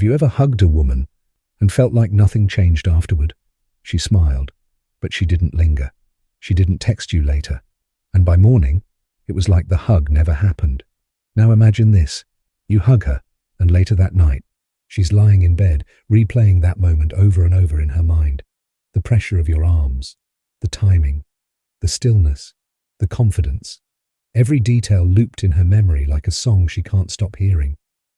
Have you ever hugged a woman and felt like nothing changed afterward? She smiled, but she didn't linger. She didn't text you later. And by morning, it was like the hug never happened. Now imagine this. You hug her, and later that night, she's lying in bed, replaying that moment over and over in her mind. The pressure of your arms, the timing, the stillness, the confidence. Every detail looped in her memory like a song she can't stop hearing.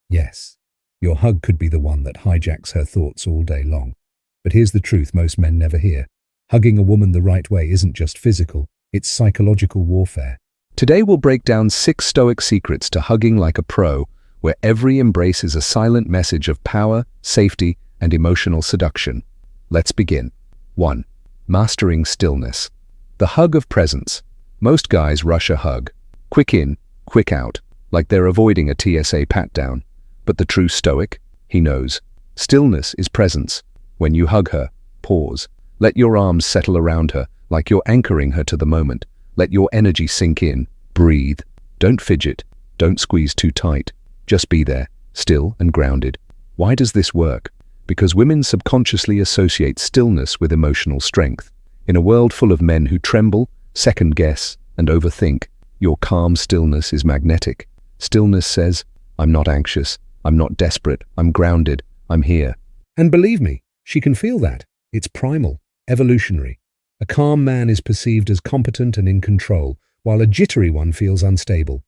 Yes, your hug could be the one that hijacks her thoughts all day long. But here's the truth most men never hear. Hugging a woman the right way isn't just physical, it's psychological warfare. Today we'll break down 6 Stoic secrets to hugging like a pro, where every embrace is a silent message of power, safety, and emotional seduction. Let's begin. 1. Mastering stillness. The hug of presence. Most guys rush a hug. Quick in, quick out, like they're avoiding a TSA pat-down. But the true Stoic, he knows. Stillness is presence. When you hug her, pause. Let your arms settle around her, like you're anchoring her to the moment. Let your energy sink in. Breathe. Don't fidget. Don't squeeze too tight. Just be there, still and grounded. Why does this work? Because women subconsciously associate stillness with emotional strength. In a world full of men who tremble, second-guess, and overthink, your calm stillness is magnetic. Stillness says, I'm not anxious, I'm not desperate, I'm grounded, I'm here. And believe me, she can feel that. It's primal, evolutionary. A calm man is perceived as competent and in control, while a jittery one feels unstable.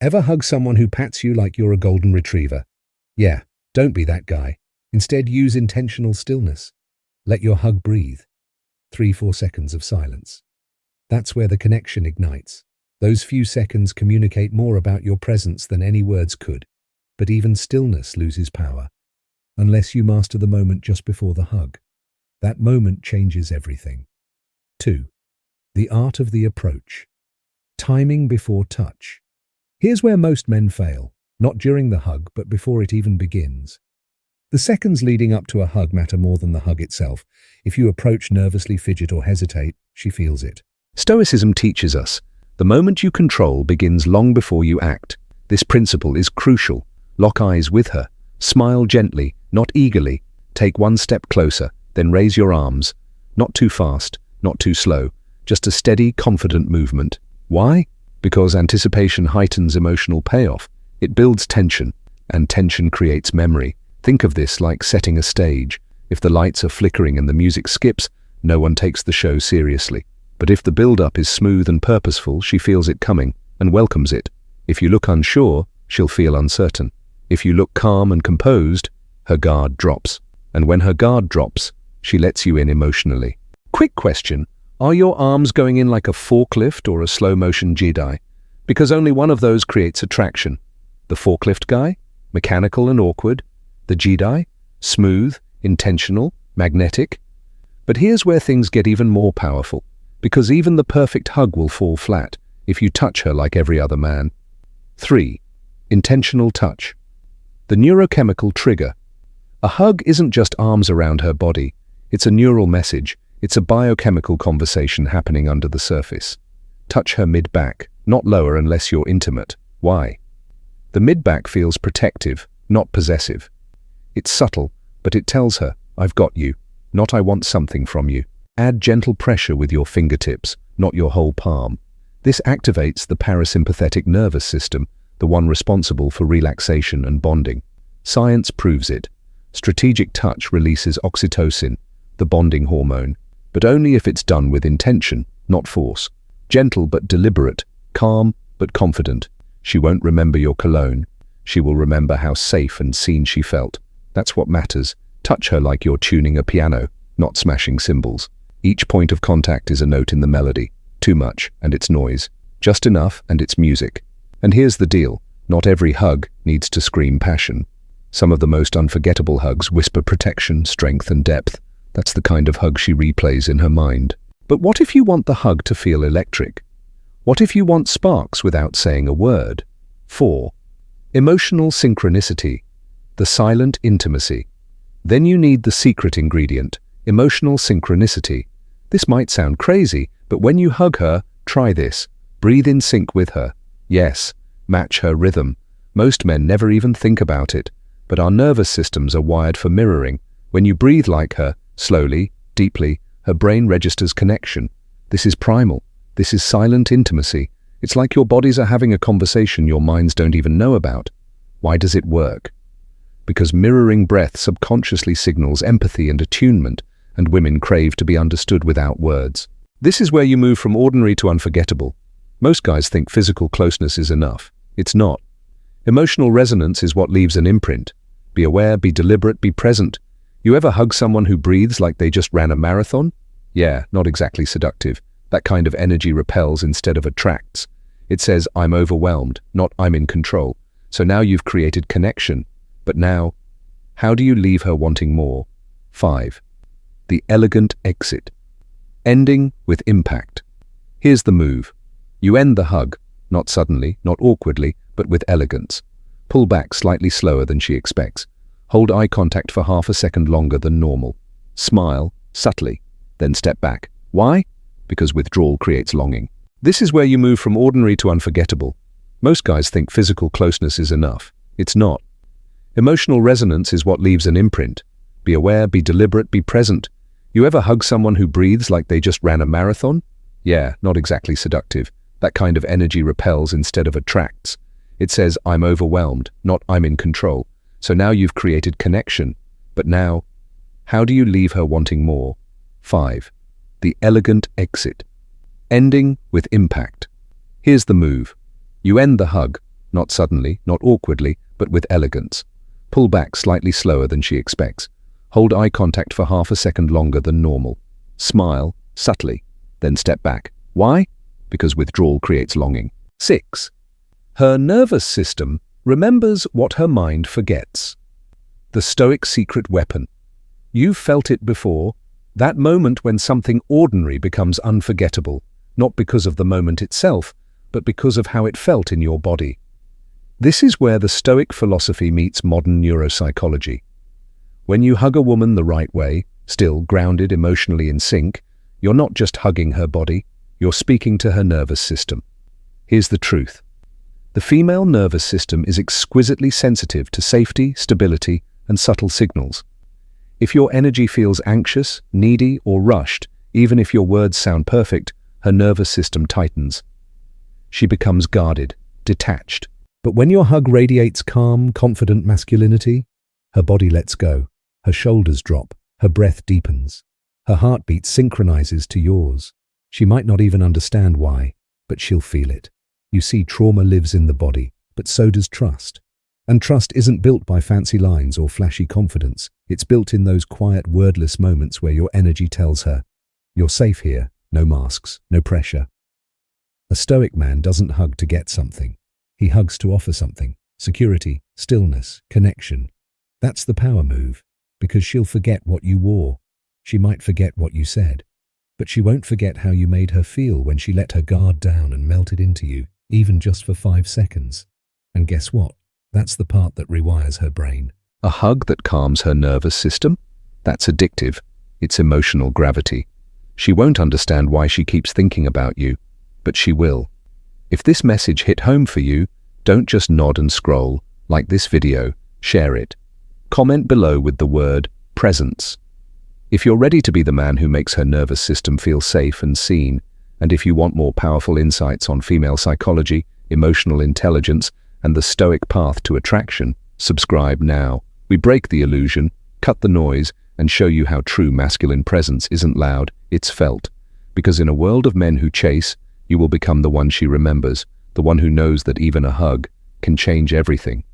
Ever hug someone who pats you like you're a golden retriever? Yeah, don't be that guy. Instead, use intentional stillness. Let your hug breathe. 3-4 seconds of silence. That's where the connection ignites. Those few seconds communicate more about your presence than any words could. But even stillness loses power, unless you master the moment just before the hug. That moment changes everything. 2. The art of the approach. Timing before touch. Here's where most men fail, not during the hug, but before it even begins. The seconds leading up to a hug matter more than the hug itself. If you approach nervously, fidget, or hesitate, she feels it. Stoicism teaches us, the moment you control begins long before you act. This principle is crucial. Lock eyes with her. Smile gently, not eagerly. Take one step closer, then raise your arms. Not too fast, not too slow. Just a steady, confident movement. Why? Because anticipation heightens emotional payoff. It builds tension, and tension creates memory. Think of this like setting a stage. If the lights are flickering and the music skips, no one takes the show seriously. But if the build-up is smooth and purposeful, she feels it coming and welcomes it. If you look unsure, she'll feel uncertain. If you look calm and composed, her guard drops. And when her guard drops, she lets you in emotionally. Quick question, are your arms going in like a forklift or a slow-motion Jedi? Because only one of those creates attraction. The forklift guy? Mechanical and awkward. The Jedi? Smooth, intentional, magnetic. But here's where things get even more powerful. Because even the perfect hug will fall flat if you touch her like every other man. 3. Intentional touch. The neurochemical trigger. A hug isn't just arms around her body. It's a neural message. It's a biochemical conversation happening under the surface. Touch her mid-back, not lower unless you're intimate. Why? The mid-back feels protective, not possessive. It's subtle, but it tells her, I've got you, not I want something from you. Add gentle pressure with your fingertips, not your whole palm. This activates the parasympathetic nervous system, the one responsible for relaxation and bonding. Science proves it. Strategic touch releases oxytocin, the bonding hormone, but only if it's done with intention, not force. Gentle but deliberate, calm but confident. She won't remember your cologne. She will remember how safe and seen she felt. That's what matters. Touch her like you're tuning a piano, not smashing cymbals. Each point of contact is a note in the melody. Too much, and it's noise. Just enough, and it's music. And here's the deal. Not every hug needs to scream passion. Some of the most unforgettable hugs whisper protection, strength, and depth. That's the kind of hug she replays in her mind. But what if you want the hug to feel electric? What if you want sparks without saying a word? 4. Emotional synchronicity. The silent intimacy. Then you need the secret ingredient, emotional synchronicity. This might sound crazy, but when you hug her, try this. Breathe in sync with her. Yes, match her rhythm. Most men never even think about it, but our nervous systems are wired for mirroring. When you breathe like her, slowly, deeply, her brain registers connection. This is primal. This is silent intimacy. It's like your bodies are having a conversation your minds don't even know about. Why does it work? Because mirroring breath subconsciously signals empathy and attunement, and women crave to be understood without words. This is where you move from ordinary to unforgettable. Most guys think physical closeness is enough. It's not. Emotional resonance is what leaves an imprint. Be aware, be deliberate, be present. You ever hug someone who breathes like they just ran a marathon? Yeah, not exactly seductive. That kind of energy repels instead of attracts. It says, I'm overwhelmed, not I'm in control. So now you've created connection. But now, how do you leave her wanting more? 5. The elegant exit. Ending with impact. Here's the move. You end the hug, not suddenly, not awkwardly, but with elegance. Pull back slightly slower than she expects. Hold eye contact for half a second longer than normal. Smile, subtly, then step back. Why? Because withdrawal creates longing. This is where you move from ordinary to unforgettable. Most guys think physical closeness is enough. It's not. Emotional resonance is what leaves an imprint. Be aware, be deliberate, be present. You ever hug someone who breathes like they just ran a marathon? Yeah, not exactly seductive. That kind of energy repels instead of attracts. It says, I'm overwhelmed, not I'm in control. So now you've created connection. But now, how do you leave her wanting more? 5. The elegant exit. Ending with impact. Here's the move. You end the hug, not suddenly, not awkwardly, but with elegance. Pull back slightly slower than she expects. Hold eye contact for half a second longer than normal. Smile, subtly, then step back. Why? Because withdrawal creates longing. 6. Her nervous system remembers what her mind forgets. The Stoic secret weapon. You've felt it before, that moment when something ordinary becomes unforgettable, not because of the moment itself, but because of how it felt in your body. This is where the Stoic philosophy meets modern neuropsychology. When you hug a woman the right way, still grounded, emotionally in sync, you're not just hugging her body, you're speaking to her nervous system. Here's the truth. The female nervous system is exquisitely sensitive to safety, stability, and subtle signals. If your energy feels anxious, needy, or rushed, even if your words sound perfect, her nervous system tightens. She becomes guarded, detached. But when your hug radiates calm, confident masculinity, her body lets go, her shoulders drop, her breath deepens, her heartbeat synchronizes to yours. She might not even understand why, but she'll feel it. You see, trauma lives in the body, but so does trust. And trust isn't built by fancy lines or flashy confidence. It's built in those quiet, wordless moments where your energy tells her, you're safe here, no masks, no pressure. A Stoic man doesn't hug to get something. He hugs to offer something: security, stillness, connection. That's the power move, because she'll forget what you wore. She might forget what you said, but she won't forget how you made her feel when she let her guard down and melted into you, even just for 5 seconds. And guess what? That's the part that rewires her brain. A hug that calms her nervous system? That's addictive. It's emotional gravity. She won't understand why she keeps thinking about you, but she will. If this message hit home for you, don't just nod and scroll. Like this video, share it. Comment below with the word presence. If you're ready to be the man who makes her nervous system feel safe and seen, and if you want more powerful insights on female psychology, emotional intelligence, and the Stoic path to attraction, subscribe now. We break the illusion, cut the noise, and show you how true masculine presence isn't loud, it's felt. Because in a world of men who chase, you will become the one she remembers, the one who knows that even a hug can change everything.